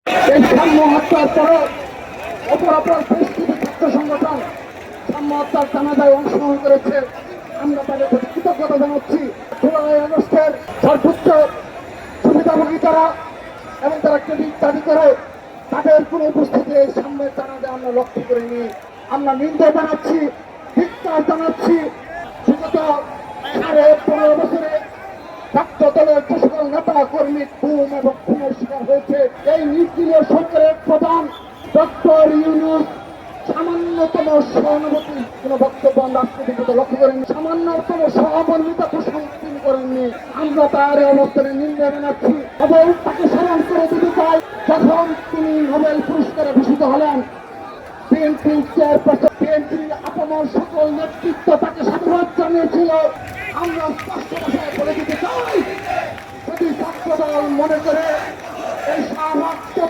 এই সাম্য হত্যার পরে অপরাপর বেশ কিছু ছাত্র সংগঠন সাম্য হত্যার জানাজায় অংশগ্রহণ করেছে। আমরা তাদের প্রতি কৃতজ্ঞতা জানাচ্ছি। 16 আগস্টের সর্বোচ্চ সুবিধাভোগী যারা এবং তারা ক্রেডিট দাবি করে তাদের কোন উপস্থিতি এই সাম্যের জানাজায় আমরা লক্ষ্য করিনি। আমরা নিন্দা জানাচ্ছি, ধিক্কার জানাচ্ছি। বিগত 15.5 বছরে ছাত্র দলের যে সকল নেতা কর্মী খুন এবং খুনের শিকার হয়েছে, এই নির্দলীয় সরকারের প্রধান ডক্টর ইউনূস সামান্যতম সহানুভূতি কোন বক্তব্য আমরা আজকে পর্যন্ত লক্ষ্য করেননি, সামান্যতম সহমর্মিতা পোষণ তিনি করেননি। আমরা তার অবস্থানে নিন্দা জানাচ্ছি এবং তাকে স্মরণ করে দিতে চাই যখন তিনি নোবেল পুরস্কারে ভূষিত হলেন। বিএনপি চেয়ারপারসন, বিএনপির আপামর সকল নেতৃত্ব তাকে সাধুবাদ জানিয়েছিল। আমরা স্পষ্ট ভাষায় বলে দিতে চাই, যদি ছাত্রদল মনে করে এই সামর্থ্য